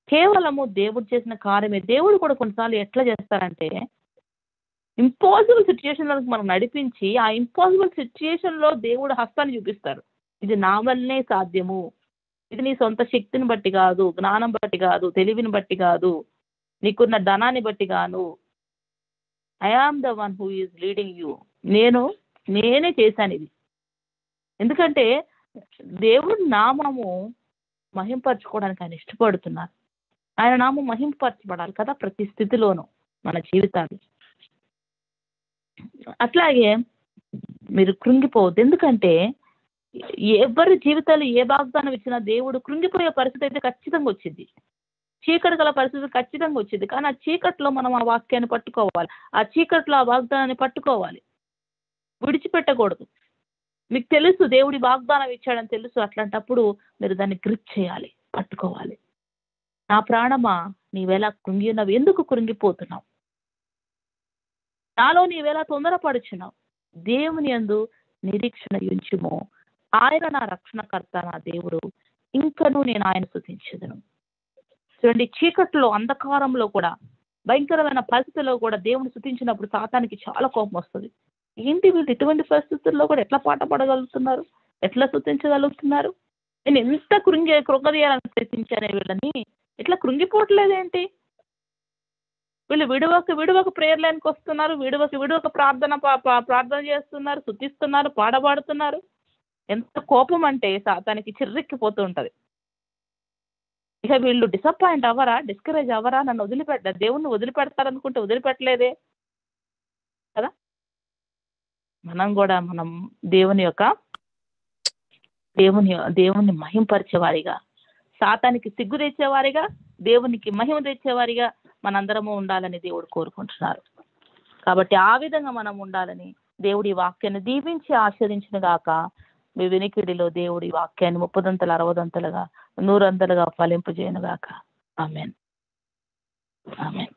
కేవలము దేవుడు చేసిన కార్యమే. దేవుడు కూడా కొన్నిసార్లు ఎట్లా చేస్తారంటే ఇంపాసిబుల్ సిచ్యుయేషన్ మనం నడిపించి ఆ ఇంపాసిబుల్ సిచ్యుయేషన్ లో దేవుడు హస్తాన్ని చూపిస్తారు. ఇది నా వల్లనే సాధ్యము, ఇది నీ సొంత శక్తిని బట్టి కాదు, జ్ఞానం బట్టి కాదు, తెలివిని బట్టి కాదు, నీకున్న ధనాన్ని బట్టి కాను. I am the one who is leading you. నేనే చేశాను ఇది. ఎందుకంటే దేవుడి నామము మహింపరచుకోవడానికి ఆయన ఇష్టపడుతున్నారు. ఆయన నామం మహింపరచబడాలి కదా ప్రతి స్థితిలోనూ మన జీవితాలు. అట్లాగే మీరు కృంగిపోవద్దు. ఎందుకంటే ఎవరి జీవితాలు ఏ వాగ్దానం ఇచ్చినా దేవుడు కృంగిపోయే పరిస్థితి అయితే ఖచ్చితంగా వచ్చింది, చీకటి గల పరిస్థితి ఖచ్చితంగా వచ్చింది. కానీ ఆ చీకట్లో మనం ఆ వాక్యాన్ని పట్టుకోవాలి, ఆ చీకట్లో ఆ వాగ్దానాన్ని పట్టుకోవాలి, విడిచిపెట్టకూడదు. మీకు తెలుసు దేవుడి వాగ్దానం ఇచ్చాడని తెలుసు, అట్లాంటప్పుడు మీరు దాన్ని గ్రిప్ చేయాలి, పట్టుకోవాలి. నా ప్రాణమా నీవేలా కృంగి ఉన్నావు, ఎందుకు కృంగిపోతున్నావు, నాలో నీవేలా తొందరపడుచున్నావు, దేవుని యందు నిరీక్షణ ఉంచుము, ఆయన నా రక్షణకర్త, నా దేవుడు, ఇంకనూ నేను ఆయన స్తుతించెదను. చూడండి, చీకట్లో అంధకారంలో కూడా భయంకరమైన పరిస్థితుల్లో కూడా దేవుని స్తుతించినప్పుడు సాతానికి చాలా కోపం వస్తుంది. ఏంటి వీళ్ళు ఇటువంటి పరిస్థితుల్లో కూడా ఎట్లా పాట పాడగలుగుతున్నారు, ఎట్లా స్తుతించగలుగుతున్నారు, నేను ఎంత కృంగదీయాలని ప్రయత్నించానే వీళ్ళని, ఇట్లా కృంగిపోవట్లేదేంటి, వీళ్ళు విడువక ప్రేయర్ లైన్కి వస్తున్నారు, విడువక ప్రార్థన చేస్తున్నారు, స్తుతిస్తున్నారు, పాడబడుతున్నారు. ఎంత కోపం అంటే సాతానికి చిర్రెక్కిపోతూ ఉంటది. ఇక వీళ్ళు డిసప్పాయింట్ అవ్వరా, డిస్కరేజ్ అవ్వరా, నన్ను దేవుణ్ణి వదిలిపెడతారనుకుంటే వదిలిపెట్టలేదే కదా. మనం దేవుని మహింపరిచేవారిగా, సాతానికి సిగ్గు తెచ్చేవారిగా, దేవునికి మహిమ తెచ్చేవారిగా మనందరము ఉండాలని దేవుడు కోరుకుంటున్నారు. కాబట్టి ఆ విధంగా మనం ఉండాలని దేవుడి వాక్యాన్ని దీవించి ఆస్వాదించిన గాక. మీ వినికిడిలో దేవుడి వాక్యాన్ని 30 60 100 ఫలింపజేయను గాక. ఆమేన్. ఆమేన్.